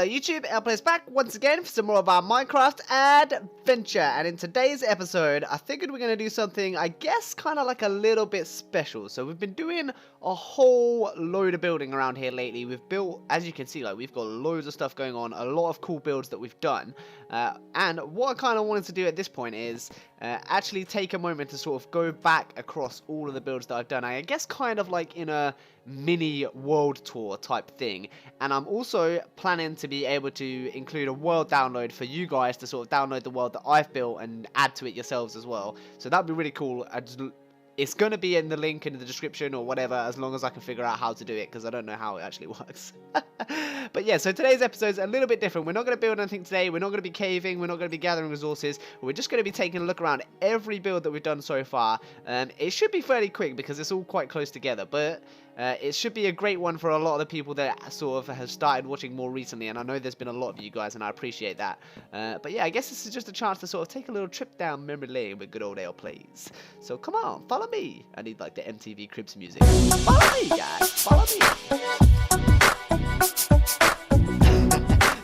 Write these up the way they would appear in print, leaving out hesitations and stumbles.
Hello YouTube, Airplay's back once again for some more of our Minecraft adventure, and in today's episode I figured we're going to do something I guess kind of like a little bit special. So we've been doing a whole load of building around here lately. We've built, as you can see, like we've got loads of stuff going on, a lot of cool builds that we've done, and what I kind of wanted to do at this point is actually take a moment to sort of go back across all of the builds that I've done. I guess kind of like in a mini world tour type thing, and I'm also planning to be able to include a world download for you guys to sort of download the world that I've built and add to it yourselves as well. So that'd be really cool. It's going to be in the link in the description or whatever, as long as I can figure out how to do it, because I don't know how it actually works. But yeah, so today's episode is a little bit different. We're not going to build anything today. We're not going to be caving. We're not going to be gathering resources. We're just going to be taking a look around every build that we've done so far. It should be fairly quick because it's all quite close together, but it should be a great one for a lot of the people that sort of have started watching more recently, and I know there's been a lot of you guys, and I appreciate that. But yeah, I guess this is just a chance to sort of take a little trip down memory lane with good old Ale Plays. So come on, follow me. I need like the MTV Cribs music. Follow me, guys. Follow me.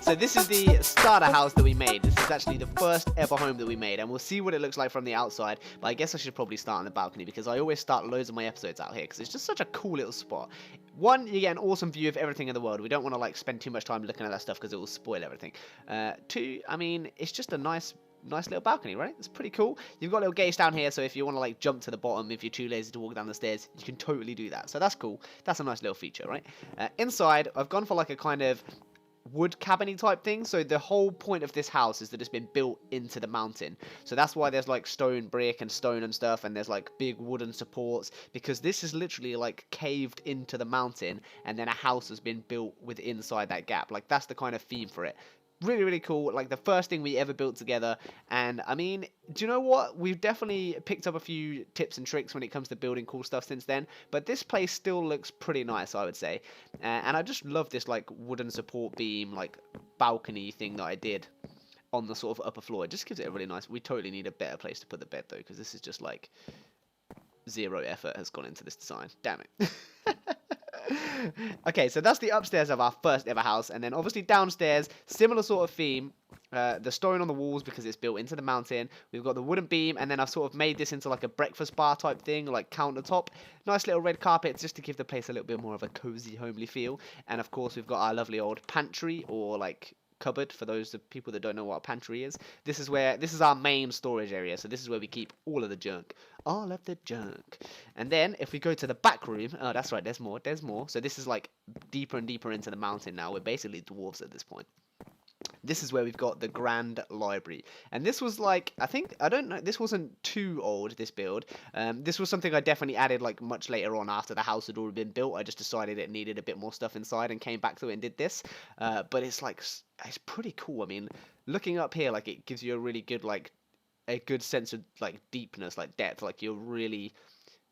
So this is the starter house that we made. This is actually the first ever home that we made, and we'll see what it looks like from the outside. But I guess I should probably start on the balcony, because I always start loads of my episodes out here, because it's just such a cool little spot. One, you get an awesome view of everything in the world. We don't want to like spend too much time looking at that stuff because it will spoil everything. Two, I mean, it's just a nice little balcony, right? It's pretty cool. You've got little gates down here, so if you want to like jump to the bottom, if you're too lazy to walk down the stairs, you can totally do that. So that's cool. That's a nice little feature, right? Inside, I've gone for like a kind of wood cabiny type thing. So the whole point of this house is that it's been built into the mountain. So that's why there's like stone brick and stone and stuff, and there's like big wooden supports, because this is literally like caved into the mountain, and then a house has been built with inside that gap. Like that's the kind of theme for it. Really, really cool. Like the first thing we ever built together. And I mean, do you know what? We've definitely picked up a few tips and tricks when it comes to building cool stuff since then. But this place still looks pretty nice, I would say. And I just love this like wooden support beam, like balcony thing that I did on the sort of upper floor. It just gives it a really nice. We totally need a better place to put the bed though, because this is just like zero effort has gone into this design. Damn it. Okay, so that's the upstairs of our first ever house, and then obviously downstairs, similar sort of theme. The stone on the walls because it's built into the mountain. We've got the wooden beam, and then I've sort of made this into like a breakfast bar type thing, like countertop. Nice little red carpet just to give the place a little bit more of a cozy, homely feel. And of course, we've got our lovely old pantry, or like cupboard for those people that don't know what a pantry is. This is our main storage area, so this is where we keep all of the junk. All of the junk. And then if we go to the back room, oh that's right, there's more. So this is like deeper and deeper into the mountain now. We're basically dwarves at this point. This is where we've got the grand library, and this was like, I don't know, this wasn't too old, this build. This was something I definitely added like much later on after the house had already been built. I just decided it needed a bit more stuff inside and came back to it and did this. But it's like, it's pretty cool. I mean, looking up here, like it gives you a really good like a good sense of like deepness, like depth. Like you're really,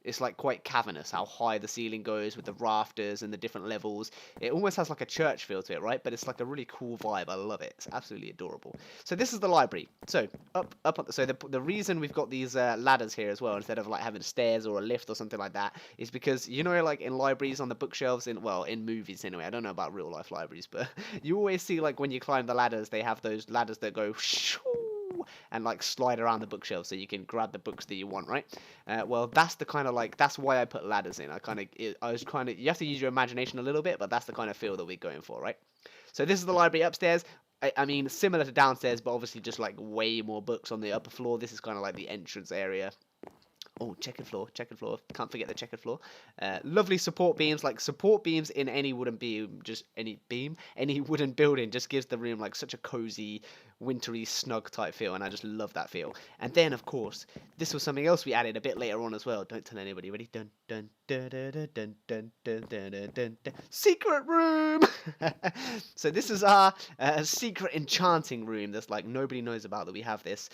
it's like quite cavernous how high the ceiling goes with the rafters and the different levels. It almost has like a church feel to it, right? But it's like a really cool vibe. I love it. It's absolutely adorable. So this is the library. So so the reason we've got these ladders here as well, instead of like having stairs or a lift or something like that, is because, you know, like in libraries on the bookshelves, in movies anyway. I don't know about real life libraries, but you always see like when you climb the ladders, they have those ladders that go and like slide around the bookshelf so you can grab the books that you want, right? Well, that's the kind of like, that's why I put ladders in. You have to use your imagination a little bit, but that's the kind of feel that we're going for, right? So this is the library upstairs. I mean, similar to downstairs, but obviously just like way more books on the upper floor. This is kind of like the entrance area. Oh, checkered floor. Can't forget the checkered floor. Lovely support beams. Like support beams in any wooden beam, any wooden building just gives the room like such a cozy, wintry, snug type feel, and I just love that feel. And then, of course, this was something else we added a bit later on as well. Don't tell anybody. Ready? Dun dun dun dun dun dun dun dun dun dun dun dun. Secret room. So this is our secret enchanting room. That's like nobody knows about that we have this.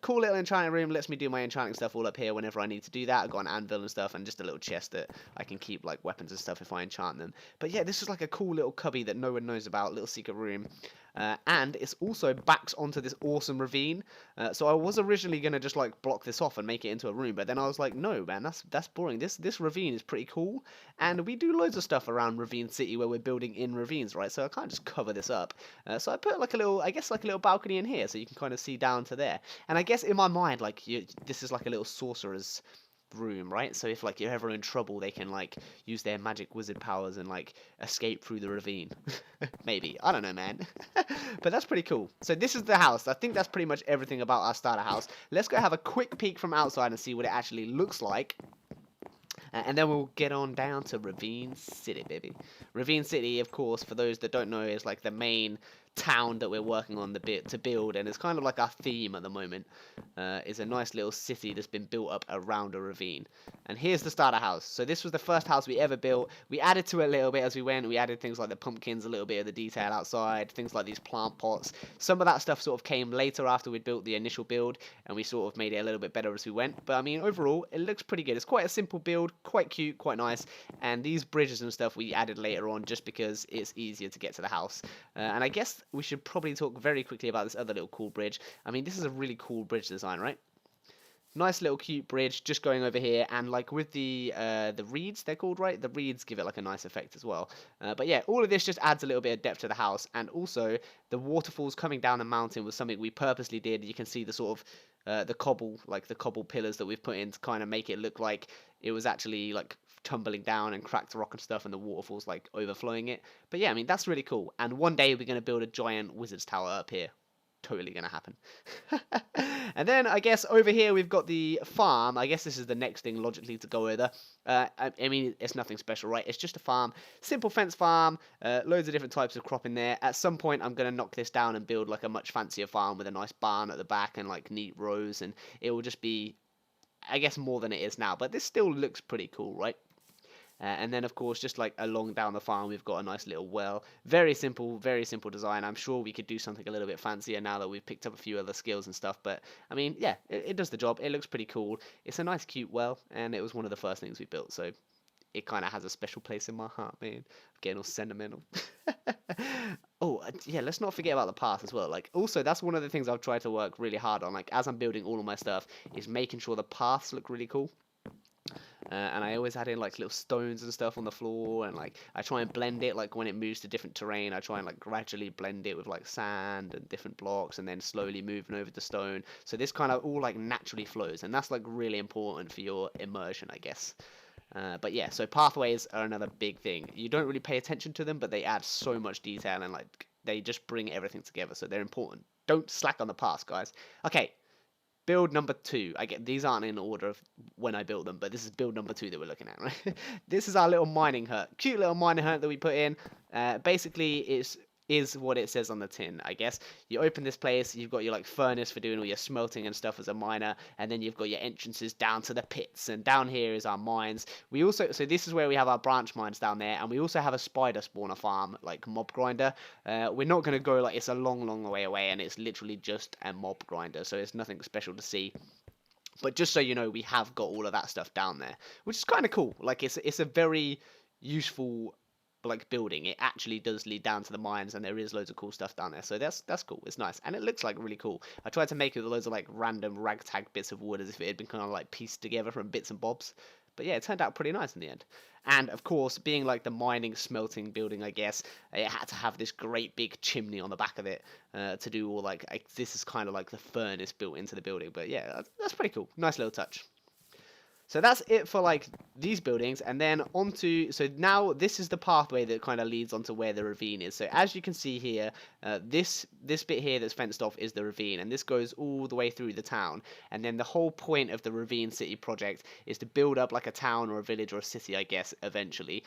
Cool little enchanting room. Lets me do my enchanting stuff all up here whenever I need to do that. I've got an anvil and stuff, and just a little chest that I can keep like weapons and stuff if I enchant them. But yeah, this is like a cool little cubby that no one knows about, little secret room. and it's also backs onto this awesome ravine. So I was originally gonna just like block this off and make it into a room, but then I was like, no, man, that's boring. This ravine is pretty cool, and we do loads of stuff around Ravine City where we're building in ravines, right? So I can't just cover this up. So I put like a little, I guess like a little balcony in here, so you can kind of see down to there. And I guess in my mind, like this is like a little sorcerer's room, right? So if like you're ever in trouble, they can like use their magic wizard powers and like escape through the ravine. Maybe, I don't know, man. But that's pretty cool. So this is the house. I think that's pretty much everything about our starter house. Let's go have a quick peek from outside and see what it actually looks like. And then we'll get on down to Ravine City, baby. Ravine City, of course, for those that don't know, is like the main town that we're working on to build, and it's kind of like our theme at the moment. Is a nice little city that's been built up around a ravine. And here's the starter house. So this was the first house we ever built. We added to it a little bit as we went. We added things like the pumpkins, a little bit of the detail outside, things like these plant pots. Some of that stuff sort of came later after we'd built the initial build, and we sort of made it a little bit better as we went. But I mean, overall, it looks pretty good. It's quite a simple build, quite cute, quite nice. And these bridges and stuff we added later on just because it's easier to get to the house. And I guess we should probably talk very quickly about this other little cool bridge. I mean, this is a really cool bridge design, right? Nice little cute bridge just going over here, and like with the reeds, they're called, right? The reeds give it like a nice effect as well. But yeah, all of this just adds a little bit of depth to the house, and also the waterfalls coming down the mountain was something we purposely did. You can see the sort of the cobble pillars that we've put in to kind of make it look like it was actually like tumbling down and cracked rock and stuff, and the waterfalls like overflowing it. But yeah, I mean, that's really cool. And one day we're going to build a giant wizard's tower up here. Totally gonna happen. And then I guess over here we've got the farm. I guess this is the next thing logically to go over. I mean, it's nothing special, right? It's just a farm, simple fence farm, loads of different types of crop in there. At some point I'm gonna knock this down and build like a much fancier farm with a nice barn at the back and like neat rows, and it will just be, I guess, more than it is now. But this still looks pretty cool, right? And then, of course, just like along down the farm, we've got a nice little well. Very simple design. I'm sure we could do something a little bit fancier now that we've picked up a few other skills and stuff. But, I mean, yeah, it does the job. It looks pretty cool. It's a nice, cute well, and it was one of the first things we built. So it kind of has a special place in my heart, man. I'm getting all sentimental. Oh, yeah, let's not forget about the path as well. Like, also, that's one of the things I've tried to work really hard on. Like, as I'm building all of my stuff, is making sure the paths look really cool. And I always add in like little stones and stuff on the floor, and like I try and blend it, like when it moves to different terrain I try and like gradually blend it with like sand and different blocks, and then slowly moving over to stone, so this kind of all like naturally flows, and that's like really important for your immersion, I guess. But yeah, so pathways are another big thing. You don't really pay attention to them, but they add so much detail, and like they just bring everything together, so they're important. Don't slack on the paths, guys. Okay, build number 2. I get these aren't in order of when I built them, but this is build number 2 that we're looking at, right? This is our little mining hut. Cute little mining hut that we put in. Basically, is what it says on the tin, I guess. You open this place, you've got your like furnace for doing all your smelting and stuff as a miner, and then you've got your entrances down to the pits, and down here is our mines. We also, so this is where we have our branch mines down there, and we also have a spider spawner farm, like mob grinder. We're not going to go, like, it's a long way away, and it's literally just a mob grinder, so it's nothing special to see. But just so you know, we have got all of that stuff down there, which is kind of cool. Like, it's a very useful like building. It actually does lead down to the mines, and there is loads of cool stuff down there, so that's cool. It's nice, and it looks like really cool. I tried to make it with loads of like random ragtag bits of wood as if it had been kind of like pieced together from bits and bobs, but yeah, it turned out pretty nice in the end. And of course, being like the mining smelting building, I guess it had to have this great big chimney on the back of it to do all like this is kind of like the furnace built into the building. But yeah, that's pretty cool. Nice little touch. So that's it for like these buildings, and then onto, so now this is the pathway that kind of leads onto where the ravine is. So as you can see here, this bit here that's fenced off is the ravine, and this goes all the way through the town. And then the whole point of the Ravine City project is to build up like a town or a village or a city, I guess, eventually,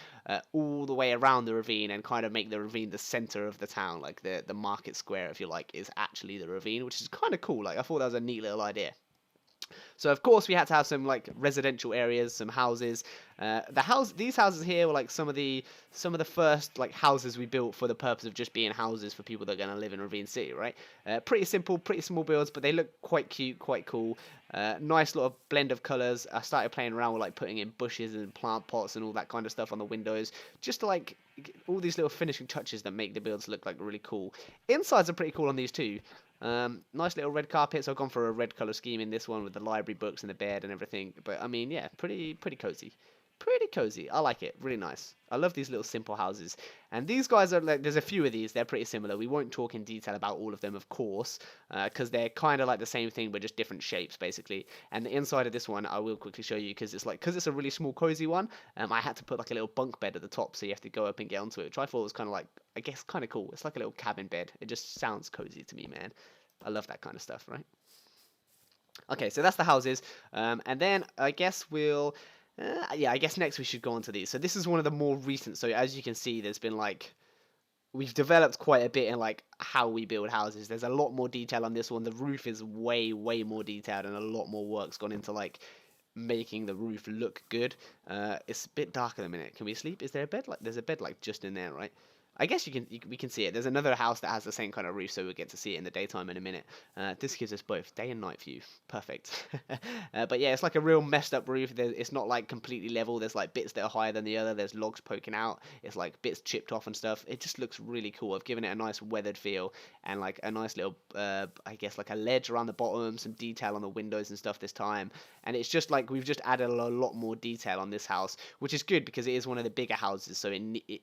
all the way around the ravine, and kind of make the ravine the center of the town, like the market square, if you like, is actually the ravine, which is kind of cool. Like, I thought that was a neat little idea. So of course we had to have some like residential areas, some houses. These houses here were like some of the first like houses we built for the purpose of just being houses for people that are going to live in Ravine City, right? Pretty simple, pretty small builds, but they look quite cute, quite cool. Nice little blend of colors. I started playing around with like putting in bushes and plant pots and all that kind of stuff on the windows, just to like all these little finishing touches that make the builds look like really cool. Insides are pretty cool on these too. Nice little red carpets. I've gone for a red color scheme in this one with the library books and the bed and everything. But I mean, yeah, pretty cozy. Pretty cozy. I like it. Really nice. I love these little simple houses. And these guys are like, there's a few of these. They're pretty similar. We won't talk in detail about all of them, of course, because they're kind of like the same thing, but just different shapes, basically. And the inside of this one, I will quickly show you because it's a really small, cozy one. I had to put like a little bunk bed at the top, so you have to go up and get onto it, which I thought was kind of like, I guess, kind of cool. It's like a little cabin bed. It just sounds cozy to me, man. I love that kind of stuff, right? Okay, so that's the houses. And then I guess yeah, I guess next we should go on to these. So this is one of the more recent. So as you can see, there's been like, we've developed quite a bit in like how we build houses. There's a lot more detail on this one. The roof is way, way more detailed and a lot more work's gone into like making the roof look good. It's a bit dark at the minute. Can we sleep? Is there a bed? Like, there's a bed like just in there, right? I guess we can see it. There's another house that has the same kind of roof, so we'll get to see it in the daytime in a minute. This gives us both day and night view. Perfect. But yeah, it's like a real messed up roof. It's not like completely level. There's like bits that are higher than the other. There's logs poking out. It's like bits chipped off and stuff. It just looks really cool. I've given it a nice weathered feel and like a nice little, I guess like a ledge around the bottom, some detail on the windows and stuff this time. And it's just like we've just added a lot more detail on this house, which is good because it is one of the bigger houses. So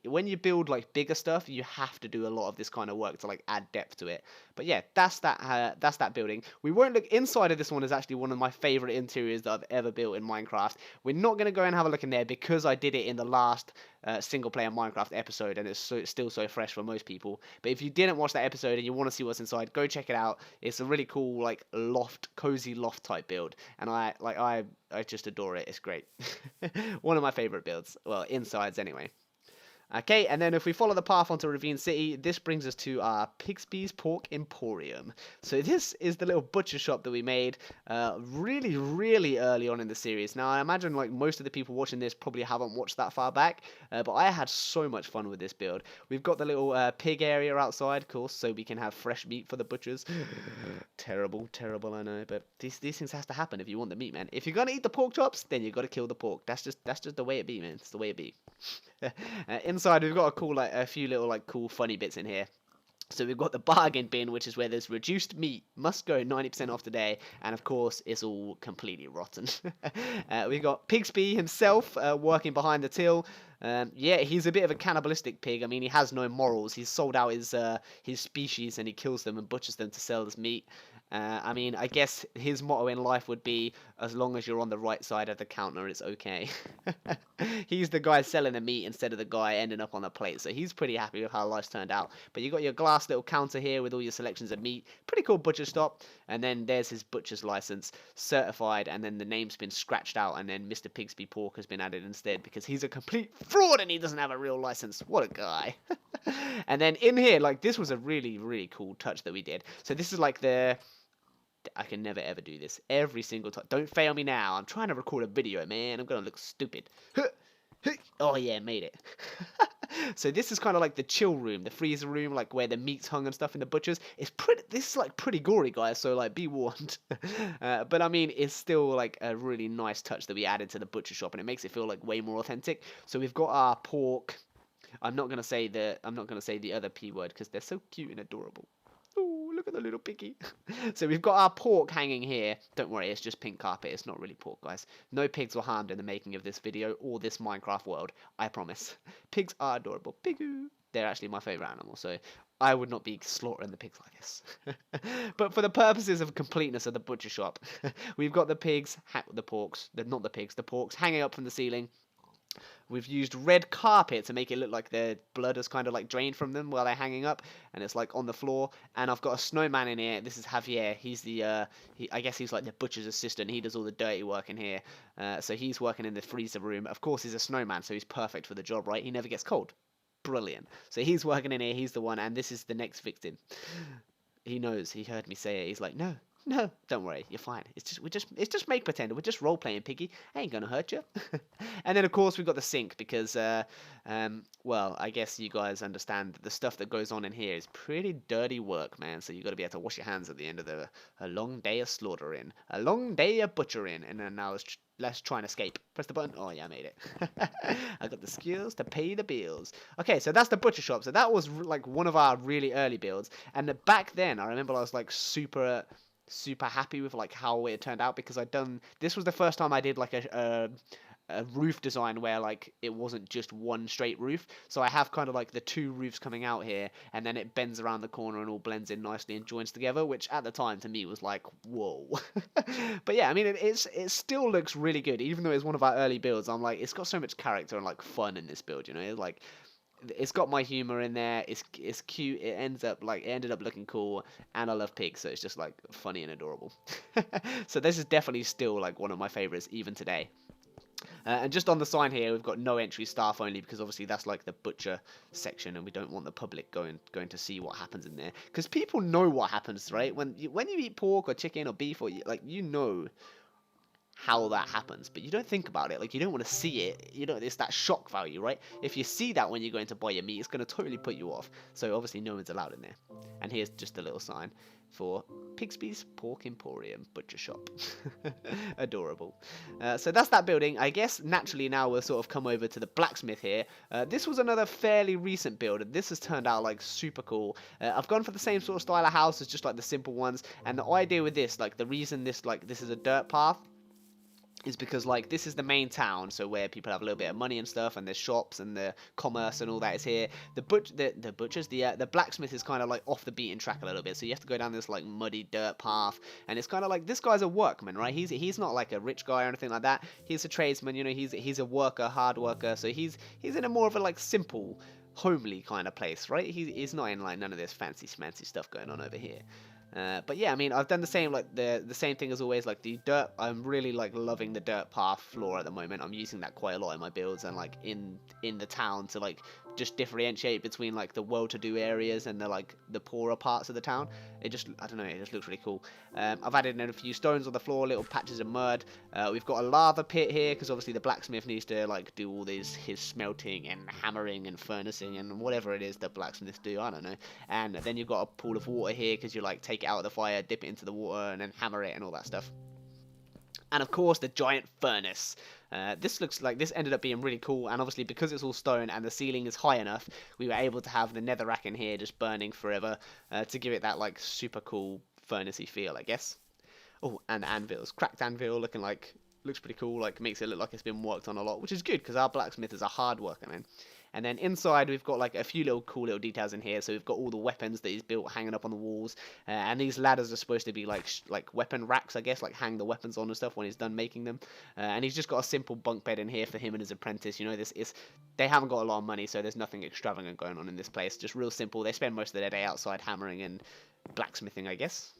when you build like bigger stuff, you have to do a lot of this kind of work to like add depth to it. But yeah, that's that building. We won't look inside of this one. Is actually one of my favorite interiors that I've ever built in Minecraft. We're not going to go and have a look in there because I did it in the last single player Minecraft episode and it's still so fresh for most people. But if you didn't watch that episode and you want to see what's inside, go check it out. It's a really cool like loft, cozy loft type build, and I just adore it. It's great. One of my favorite builds. Well, insides anyway. Okay, and then if we follow the path onto Ravine City, this brings us to our Pigsby's Pork Emporium. So this is the little butcher shop that we made really, really early on in the series. Now, I imagine like most of the people watching this probably haven't watched that far back, but I had so much fun with this build. We've got the little pig area outside, of course, so we can have fresh meat for the butchers. Terrible, terrible, I know, but these things has to happen if you want the meat, man. If you're gonna eat the pork chops, then you got to kill the pork. That's just the way it be, man. It's the way it be. Inside we've got a few little like cool funny bits in here. So we've got the bargain bin, which is where there's reduced meat, must go 90% off today, and of course it's all completely rotten. We've got Pigsby himself working behind the till. Yeah, he's a bit of a cannibalistic pig. I mean, he has no morals. He's sold out his species and he kills them and butchers them to sell as meat. I mean, I guess his motto in life would be, as long as you're on the right side of the counter, it's okay. He's the guy selling the meat instead of the guy ending up on the plate, so he's pretty happy with how life's turned out. But you got your glass little counter here with all your selections of meat. Pretty cool butcher stop. And then there's his butcher's license, certified, and then the name's been scratched out, and then Mr. Pigsby Pork has been added instead because he's a complete fraud and he doesn't have a real license. What a guy. And then in here, like, this was a really, really cool touch that we did. So this is like I can never ever do this. Every single time. Don't fail me now. I'm trying to record a video, man. I'm gonna look stupid. Oh yeah, made it. So this is kind of like the chill room, the freezer room, like where the meat's hung and stuff in the butchers. This is like pretty gory, guys, so like be warned. But I mean, it's still like a really nice touch that we added to the butcher shop, and it makes it feel like way more authentic. So we've got our pork. I'm not gonna say the other P word because they're so cute and adorable. Oh, look at the little piggy. So we've got our pork hanging here. Don't worry, it's just pink carpet. It's not really pork, guys. No pigs were harmed in the making of this video or this Minecraft world. I promise. Pigs are adorable. Pigoo. They're actually my favourite animal, so I would not be slaughtering the pigs like this. But for the purposes of completeness of the butcher shop, we've got the pigs, the porks hanging up from the ceiling. We've used red carpet to make it look like the blood has kind of like drained from them while they're hanging up, and it's like on the floor. And I've got a snowman in here. This is Javier. He's I guess he's like the butcher's assistant. He does all the dirty work in here. So he's working in the freezer room. Of course, he's a snowman, so he's perfect for the job, right? He never gets cold. Brilliant. So he's working in here. He's the one, and this is the next victim. He knows. He heard me say it. He's like, no, No, don't worry, you're fine. It's just make pretend. We're just role playing, Piggy. I ain't gonna hurt you. And then of course we've got the sink because, well, I guess you guys understand that the stuff that goes on in here is pretty dirty work, man. So you got to be able to wash your hands at the end of a long day of slaughtering, a long day of butchering, and then now let's try and escape. Press the button. Oh yeah, I made it. I got the skills to pay the bills. Okay, so that's the butcher shop. So that was like one of our really early builds, and back then I remember I was like super happy with like how it turned out because this was the first time I did like a roof design where like it wasn't just one straight roof. So I have kind of like the two roofs coming out here, and then it bends around the corner and all blends in nicely and joins together, which at the time to me was like, whoa. But yeah, I mean it still looks really good even though it's one of our early builds. I'm like, it's got so much character and like fun in this build, you know. It's got my humor in there. It's cute. It ended up looking cool, and I love pigs, so it's just like funny and adorable. So this is definitely still like one of my favorites even today. And just on the sign here, we've got no entry, staff only, because obviously that's like the butcher section, and we don't want the public going to see what happens in there, because people know what happens, right? When you eat pork or chicken or beef or you know how that happens, but you don't think about it. Like, you don't want to see it. You know, it's that shock value, right? If you see that when you're going to buy your meat, it's going to totally put you off. So obviously no one's allowed in there. And here's just a little sign for Pigsby's Pork Emporium Butcher Shop. Adorable. So that's that building. I guess naturally now we'll sort of come over to the blacksmith here. This was another fairly recent build, and this has turned out like super cool. I've gone for the same sort of style of house as just like the simple ones, and the idea with this, like the reason this is a dirt path, is because like this is the main town, so where people have a little bit of money and stuff, and there's shops and the commerce and all that is here. The butchers, the blacksmith is kind of like off the beaten track a little bit, so you have to go down this like muddy dirt path, and it's kind of like this guy's a workman, right? He's not like a rich guy or anything like that. He's a tradesman, you know. He's a worker, hard worker, so he's in a more of a like simple, homely kind of place, right? He's not in like none of this fancy schmancy stuff going on over here. But yeah, I mean, I've done the same, like the same thing as always, like the dirt. I'm really like loving the dirt path floor at the moment. I'm using that quite a lot in my builds, and like in the town to like just differentiate between like the well-to-do areas and the poorer parts of the town. I don't know, it just looks really cool. I've added in a few stones on the floor, little patches of mud. We've got a lava pit here because obviously the blacksmith needs to like do all his smelting and hammering and furnacing and whatever it is that blacksmiths do. I don't know. And then you've got a pool of water here because you like take it out of the fire, dip it into the water, and then hammer it and all that stuff. And of course the giant furnace. This ended up being really cool, and obviously because it's all stone and the ceiling is high enough, we were able to have the netherrack in here just burning forever to give it that like super cool furnacey feel, I guess. Oh, and anvils, cracked anvil looks pretty cool, like makes it look like it's been worked on a lot, which is good because our blacksmith is a hard worker, man. And then inside we've got like a few cool little details in here. So we've got all the weapons that he's built hanging up on the walls, and these ladders are supposed to be like weapon racks, I guess, like hang the weapons on and stuff when he's done making them. And he's just got a simple bunk bed in here for him and his apprentice. You know, they haven't got a lot of money, so there's nothing extravagant going on in this place. Just real simple. They spend most of their day outside hammering and blacksmithing, I guess.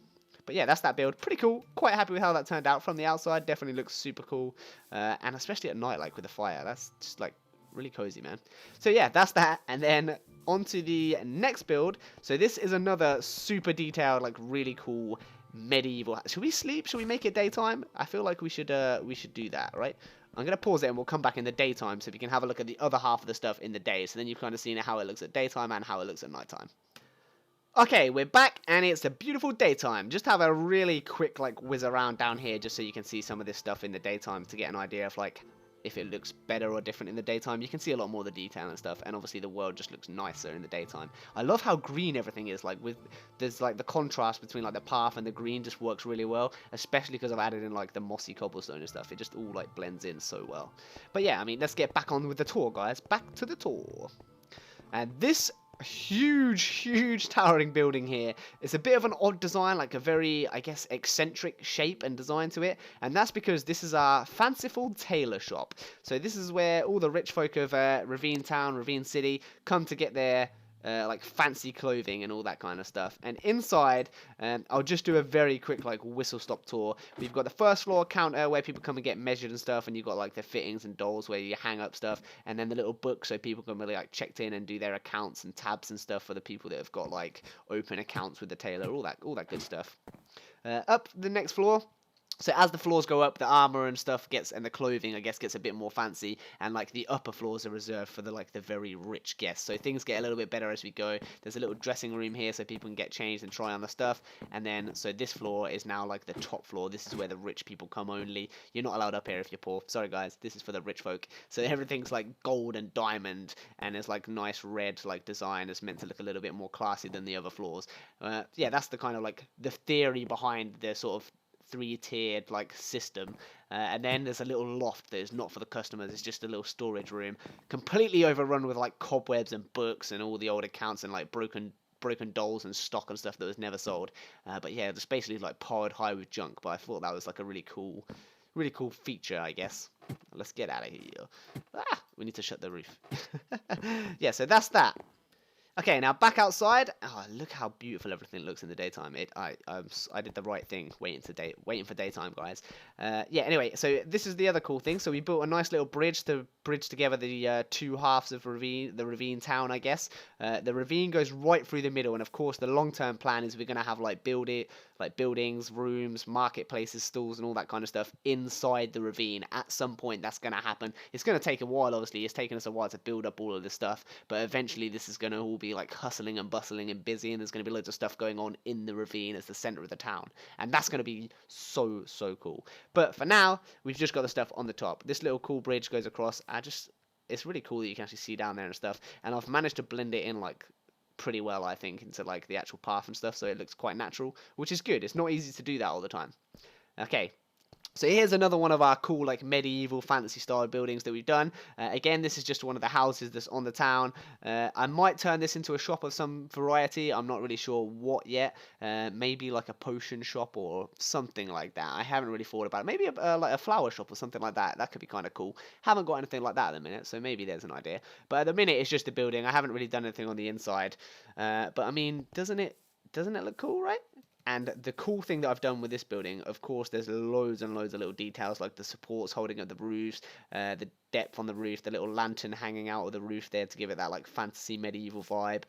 But yeah, that's that build. Pretty cool. Quite happy with how that turned out from the outside. Definitely looks super cool. And especially at night, like with the fire. That's just like really cozy, man. So yeah, that's that. And then on to the next build. So this is another super detailed, like really cool medieval. Should we sleep? Should we make it daytime? I feel like we should do that, right? I'm going to pause it and we'll come back in the daytime so we can have a look at the other half of the stuff in the day. So then you've kind of seen how it looks at daytime and how it looks at nighttime. Okay, we're back, and it's a beautiful daytime. Just have a really quick, like, whiz around down here just so you can see some of this stuff in the daytime to get an idea of, like, if it looks better or different in the daytime. You can see a lot more of the detail and stuff, and obviously the world just looks nicer in the daytime. I love how green everything is, like, there's, like, the contrast between, like, the path and the green just works really well, especially because I've added in, like, the mossy cobblestone and stuff. It just all, like, blends in so well. But yeah, I mean, let's get back on with the tour, guys. Back to the tour. And this huge towering building here. It's a bit of an odd design, like a very, I guess, eccentric shape and design to it, and that's because this is our fanciful tailor shop. So this is where all the rich folk of Ravine Town, Ravine City come to get their like fancy clothing and all that kind of stuff. And inside, I'll just do a very quick like whistle stop tour. We've got the first floor counter where people come and get measured and stuff, and you've got like the fittings and dolls where you hang up stuff, and then the little book so people can really like checked in and do their accounts and tabs and stuff for the people that have got like open accounts with the tailor, all that good stuff. Up the next floor. So as the floors go up, the armor and stuff gets, and the clothing, I guess, gets a bit more fancy, and like the upper floors are reserved for the very rich guests. So things get a little bit better as we go. There's a little dressing room here so people can get changed and try on the stuff. And then so this floor is now like the top floor. This is where the rich people come only. You're not allowed up here if you're poor. Sorry guys, this is for the rich folk. So everything's like gold and diamond, and there's like nice red like design. It's meant to look a little bit more classy than the other floors. Yeah, that's the kind of like the theory behind the sort of three-tiered like system, and then there's a little loft that is not for the customers. It's just a little storage room, completely overrun with like cobwebs and books and all the old accounts and like broken dolls and stock and stuff that was never sold. But yeah, it's basically like piled high with junk. But I thought that was like a really cool feature, I guess. Let's get out of here. We need to shut the roof. Yeah, so that's that. Okay, now back outside. Oh, look how beautiful everything looks in the daytime. I did the right thing, waiting for daytime, guys. Yeah. Anyway, so this is the other cool thing. So we built a nice little bridge to bridge together the two halves of the ravine town, I guess. The ravine goes right through the middle, and of course, the long-term plan is we're gonna have like buildings, rooms, marketplaces, stalls, and all that kind of stuff inside the ravine. At some point, that's gonna happen. It's gonna take a while, obviously. It's taken us a while to build up all of this stuff, but eventually, this is gonna all be like hustling and bustling and busy, and there's going to be loads of stuff going on in the ravine as the center of the town, and that's going to be so cool. But for now, we've just got the stuff on the top. This little cool bridge goes across. It's really cool that you can actually see down there and stuff, and I've managed to blend it in like pretty well, I think, into like the actual path and stuff, so it looks quite natural, which is good. It's not easy to do that all the time. Okay, so here's another one of our cool like medieval fantasy style buildings that we've done. Again, this is just one of the houses that's on the town. I might turn this into a shop of some variety. I'm not really sure what yet. Maybe like a potion shop or something like that. I haven't really thought about it. Maybe like a flower shop or something like that. That could be kind of cool. Haven't got anything like that at the minute, so maybe there's an idea. But at the minute, it's just a building. I haven't really done anything on the inside. But I mean, doesn't it look cool, right? And the cool thing that I've done with this building, of course, there's loads and loads of little details, like the supports holding up the roofs, the depth on the roof, the little lantern hanging out of the roof there to give it that like fantasy medieval vibe.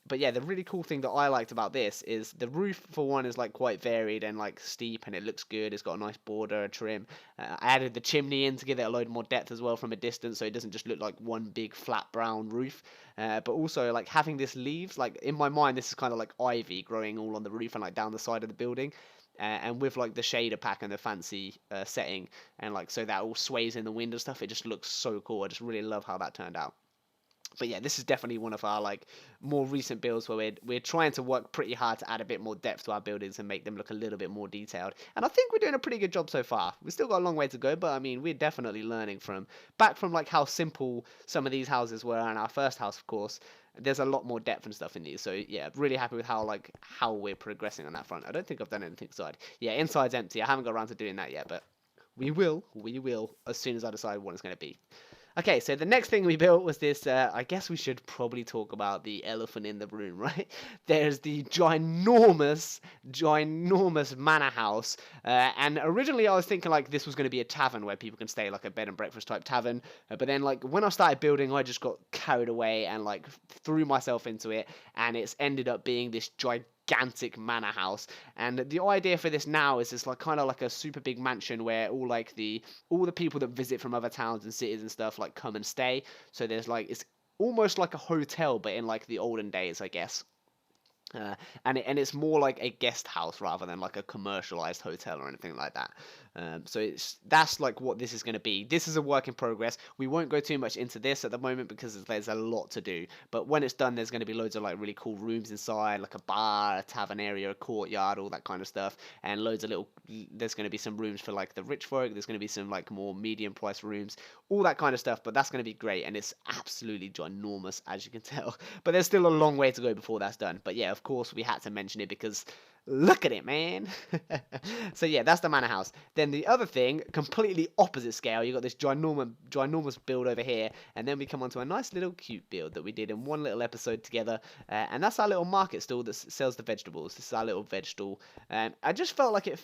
But yeah, the really cool thing that I liked about this is the roof, for one, is like quite varied and like steep, and it looks good. It's got a nice border, a trim. I added the chimney in to give it a load more depth as well from a distance, so it doesn't just look like one big flat brown roof. But also like having this leaves, like in my mind, this is kind of like ivy growing all on the roof and like down the side of the building. And with like the shader pack and the fancy setting, and like so that all sways in the wind and stuff, it just looks so cool. I just really love how that turned out. But yeah, this is definitely one of our like more recent builds where we're trying to work pretty hard to add a bit more depth to our buildings and make them look a little bit more detailed. And I think we're doing a pretty good job so far. We've still got a long way to go, but I mean, we're definitely learning from like how simple some of these houses were in our first house, of course. There's a lot more depth and stuff in these, so yeah, really happy with how we're progressing on that front. I don't think I've done anything inside. Yeah, inside's empty. I haven't got around to doing that yet, but we will as soon as I decide what it's going to be. Okay, so the next thing we built was this, I guess we should probably talk about the elephant in the room, right? There's the ginormous manor house, and originally I was thinking like this was going to be a tavern where people can stay, like a bed and breakfast type tavern, but then like when I started building, I just got carried away and like threw myself into it, and it's ended up being this gigantic manor house. And the idea for this now is it's like kind of like a super big mansion where all the people that visit from other towns and cities and stuff like come and stay. So there's like, it's almost like a hotel, but in like the olden days, I guess. And it's more like a guest house rather than like a commercialized hotel or anything like that. So that's like what this is going to be. This is a work in progress. We won't go too much into this at the moment because there's a lot to do. But when it's done, there's going to be loads of like really cool rooms inside, like a bar, a tavern area, a courtyard, all that kind of stuff, and loads of little. There's going to be some rooms for like the rich folk. There's going to be some like more medium price rooms, all that kind of stuff. But that's going to be great, and it's absolutely ginormous, as you can tell. But there's still a long way to go before that's done. But yeah, of course we had to mention it because look at it, man. So yeah, that's the manor house. Then the other thing, completely opposite scale, you got this ginormous build over here, and then we come onto a nice little cute build that we did in one little episode together, and that's our little market stall that sells the vegetables. This is our little veg stall. I just felt like it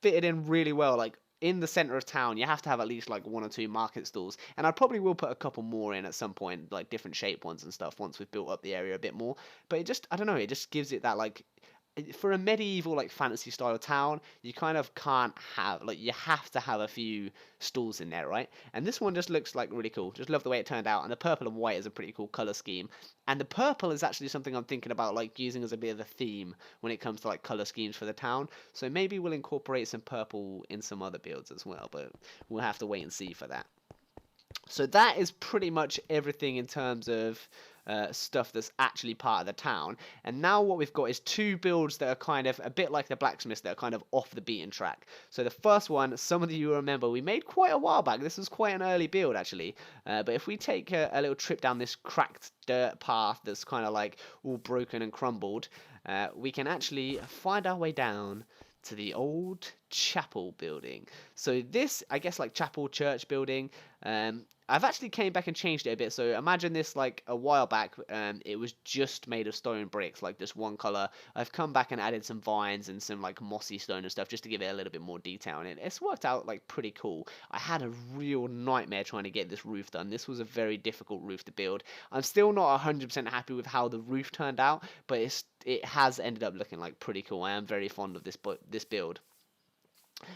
fitted in really well, like in the center of town. You have to have at least like one or two market stalls, and I probably will put a couple more in at some point, like different shape ones and stuff once we've built up the area a bit more. But it just, I don't know, it just gives it that like for a medieval like fantasy style town, you kind of can't have like you have to have a few stalls in there, right? And this one just looks like really cool. Just love the way it turned out, and the purple and white is a pretty cool color scheme. And the purple is actually something I'm thinking about like using as a bit of a theme when it comes to like color schemes for the town. So maybe we'll incorporate some purple in some other builds as well, but we'll have to wait and see for that. So that is pretty much everything in terms of stuff that's actually part of the town. And now what we've got is two builds that are kind of a bit like the blacksmiths that are kind of off the beaten track. So the first one, some of you remember, we made quite a while back. This was quite an early build actually. But if we take a little trip down this cracked dirt path that's kind of like all broken and crumbled, we can actually find our way down to the old chapel building. So this, I guess, like chapel church building, I've actually came back and changed it a bit. So imagine this like a while back, it was just made of stone bricks, like this one color. I've come back and added some vines and some like mossy stone and stuff just to give it a little bit more detail, and it's worked out like pretty cool. I had a real nightmare trying to get this roof done. This was a very difficult roof to build. I'm still not 100% happy with how the roof turned out, but it has ended up looking like pretty cool. I am very fond of this build.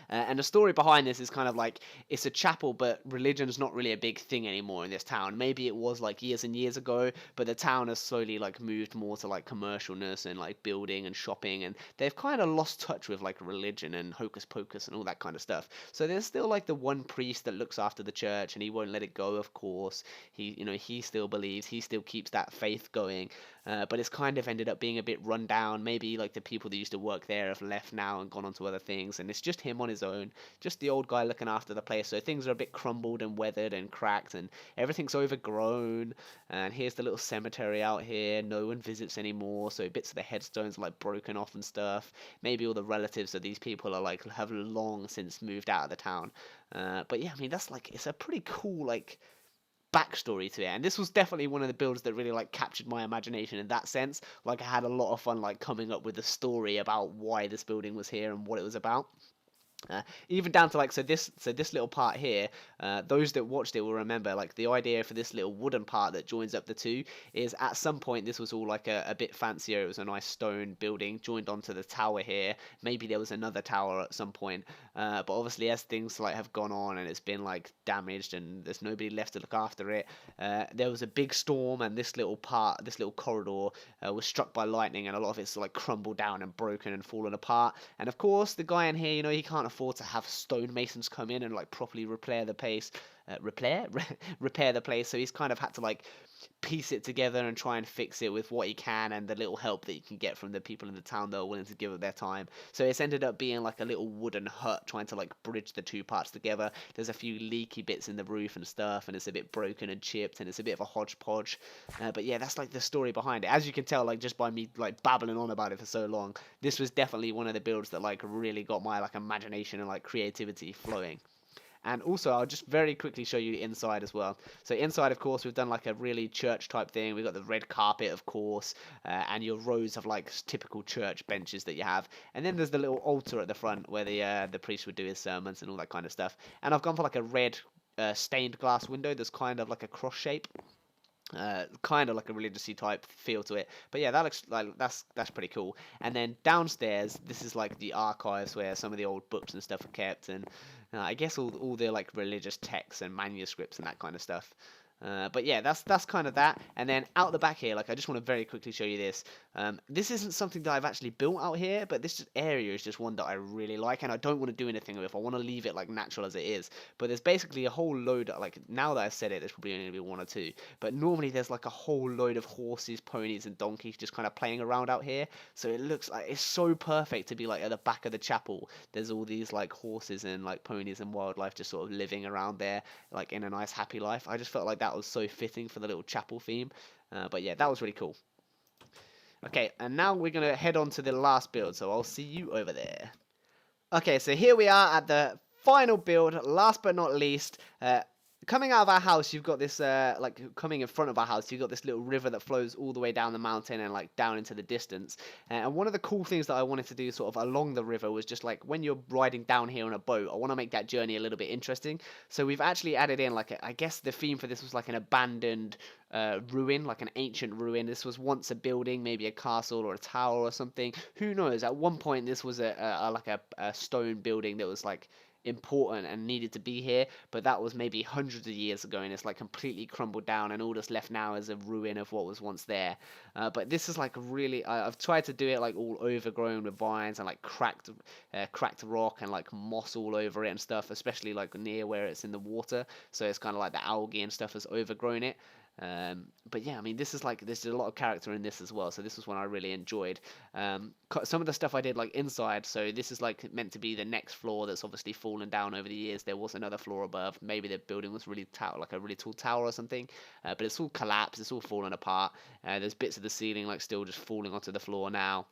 And the story behind this is kind of like it's a chapel, but religion's not really a big thing anymore in this town. Maybe it was like years and years ago, but the town has slowly like moved more to like commercialness and like building and shopping, and they've kind of lost touch with like religion and hocus pocus and all that kind of stuff. So there's still like the one priest that looks after the church, and he won't let it go. Of course, he still believes, he still keeps that faith going. But it's kind of ended up being a bit run down. Maybe like the people that used to work there have left now and gone on to other things, and it's just him on his own, just the old guy looking after the place. So things are a bit crumbled and weathered and cracked, and everything's overgrown. And here's the little cemetery out here. No one visits anymore, so bits of the headstones are like broken off and stuff. Maybe all the relatives of these people are like have long since moved out of the town. But yeah, I mean that's like it's a pretty cool like backstory to it, and this was definitely one of the builds that really like captured my imagination in that sense. Like I had a lot of fun like coming up with the story about why this building was here and what it was about. Even down to like this little part here, those that watched it will remember like the idea for this little wooden part that joins up the two is at some point this was all like a bit fancier. It was a nice stone building joined onto the tower here. Maybe there was another tower at some point, but obviously as things like have gone on and it's been like damaged and there's nobody left to look after it, there was a big storm and this little corridor was struck by lightning, and a lot of it's like crumbled down and broken and fallen apart. And of course the guy in here, he can't afford to have stonemasons come in and like properly repair the place, repair the place. So he's kind of had to like piece it together and try and fix it with what he can and the little help that you can get from the people in the town that are willing to give up their time. So it's ended up being like a little wooden hut trying to like bridge the two parts together. There's a few leaky bits in the roof and stuff, and it's a bit broken and chipped, and it's a bit of a hodgepodge. But yeah, that's like the story behind it. As you can tell, like just by me like babbling on about it for so long, this was definitely one of the builds that like really got my like imagination and like creativity flowing. And also, I'll just very quickly show you inside as well. So inside, of course, we've done like a really church type thing. We've got the red carpet, of course, and your rows of like typical church benches that you have. And then there's the little altar at the front where the priest would do his sermons and all that kind of stuff. And I've gone for like a red stained glass window that's kind of like a cross shape. Kind of like a religious type feel to it, but yeah, that looks like that's pretty cool. And then downstairs, this is like the archives where some of the old books and stuff are kept, and I guess all the like religious texts and manuscripts and that kind of stuff. But yeah, that's kind of that. And then out the back here, like I just want to very quickly show you this. This isn't something that I've actually built out here, but this area is just one that I really like, and I don't want to do anything with. I want to leave it like natural as it is. But there's basically a whole load of, like now that I've said it, there's probably only be one or two. But normally there's like a whole load of horses, ponies, and donkeys just kind of playing around out here. So it looks like it's so perfect to be like at the back of the chapel. There's all these like horses and like ponies and wildlife just sort of living around there, like in a nice happy life. I just felt like that was so fitting for the little chapel theme. But yeah, that was really cool. Okay, and now we're going to head on to the last build, so I'll see you over there. Okay, so here we are at the final build, last but not least. coming out of our house, you've got this like coming in front of our house, you've got this little river that flows all the way down the mountain and like down into the distance. And one of the cool things that I wanted to do sort of along the river was just like when you're riding down here on a boat, I want to make that journey a little bit interesting. So we've actually added in like I guess the theme for this was like an abandoned ruin, like an ancient ruin. This was once a building, maybe a castle or a tower or something. Who knows? At one point, this was like a stone building that was like important and needed to be here, but that was maybe hundreds of years ago, and it's like completely crumbled down, and all that's left now is a ruin of what was once there. But this is like really, I've tried to do it like all overgrown with vines and like cracked rock and like moss all over it and stuff, especially like near where it's in the water. So it's kind of like the algae and stuff has overgrown it. But yeah, I mean, this is a lot of character in this as well, so this was one I really enjoyed. Some of the stuff I did like inside, so this is like meant to be the next floor that's obviously fallen down over the years. There was another floor above, maybe the building was really like a really tall tower or something, but it's all collapsed, it's all fallen apart. There's bits of the ceiling like still just falling onto the floor now.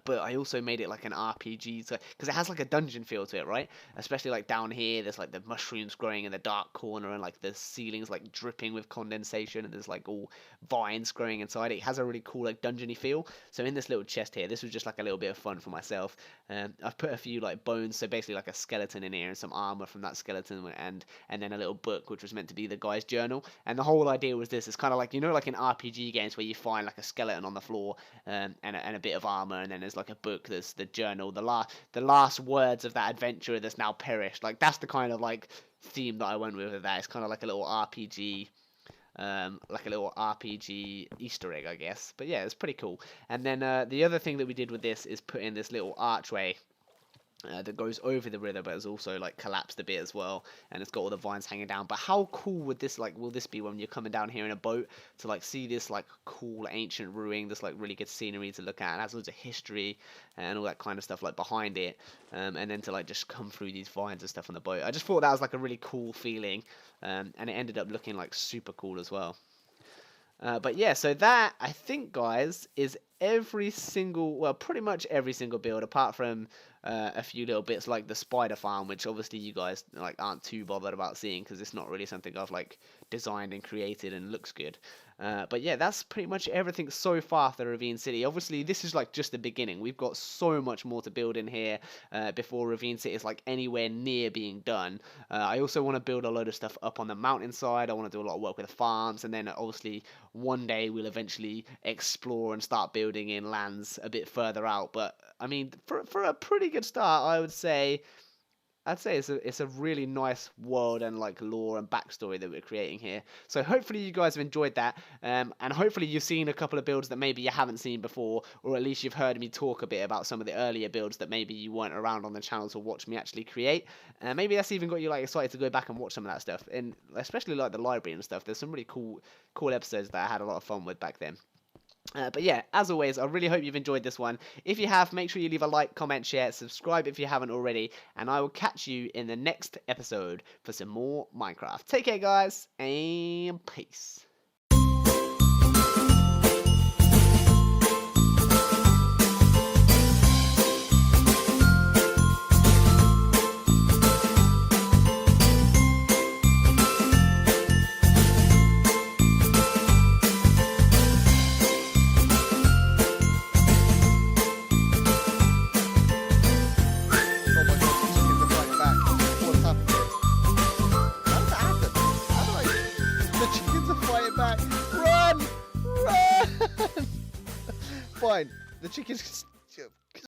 But I also made it like an RPG, so because it has like a dungeon feel to it, right? Especially like down here, there's like the mushrooms growing in the dark corner, and like the ceiling's like dripping with condensation, and there's like all vines growing inside it. It has a really cool like dungeony feel. So in this little chest here, this was just like a little bit of fun for myself. I've put a few like bones, so basically like a skeleton in here and some armor from that skeleton, and then a little book which was meant to be the guy's journal. And the whole idea was this: it's kind of like, you know, like in RPG games where you find like a skeleton on the floor, and a bit of armor, and then there's like a book, there's the journal, the last words of that adventurer that's now perished. Like that's the kind of like theme that I went with that. It's kind of like a little RPG, Easter egg, I guess. But yeah, it's pretty cool. And then the other thing that we did with this is put in this little archway that goes over the river, but has also like collapsed a bit as well, and it's got all the vines hanging down. But how cool would this will this be when you're coming down here in a boat to like see this like cool ancient ruin, this like really good scenery to look at, and has loads of history and all that kind of stuff like behind it, and then to like just come through these vines and stuff on the boat. I just thought that was like a really cool feeling, and it ended up looking like super cool as well. But yeah, so that, I think, guys, is pretty much every single build, apart from a few little bits like the spider farm, which obviously you guys like aren't too bothered about seeing because it's not really something I've like designed and created and looks good. But yeah, that's pretty much everything so far for the Ravine City. Obviously, this is like just the beginning. We've got so much more to build in here before Ravine City is like anywhere near being done. I also want to build a load of stuff up on the mountainside. I want to do a lot of work with the farms, and then obviously one day we'll eventually explore and start building in lands a bit further out. But I mean, for a pretty good start, I'd say it's a really nice world and like lore and backstory that we're creating here. So hopefully you guys have enjoyed that, and hopefully you've seen a couple of builds that maybe you haven't seen before, or at least you've heard me talk a bit about some of the earlier builds that maybe you weren't around on the channel to watch me actually create. Maybe that's even got you like excited to go back and watch some of that stuff, and especially like the library and stuff. There's some really cool episodes that I had a lot of fun with back then. But yeah, as always, I really hope you've enjoyed this one. If you have, make sure you leave a like, comment, share, subscribe if you haven't already, and I will catch you in the next episode for some more Minecraft. Take care, guys, and peace. Fine. The chickens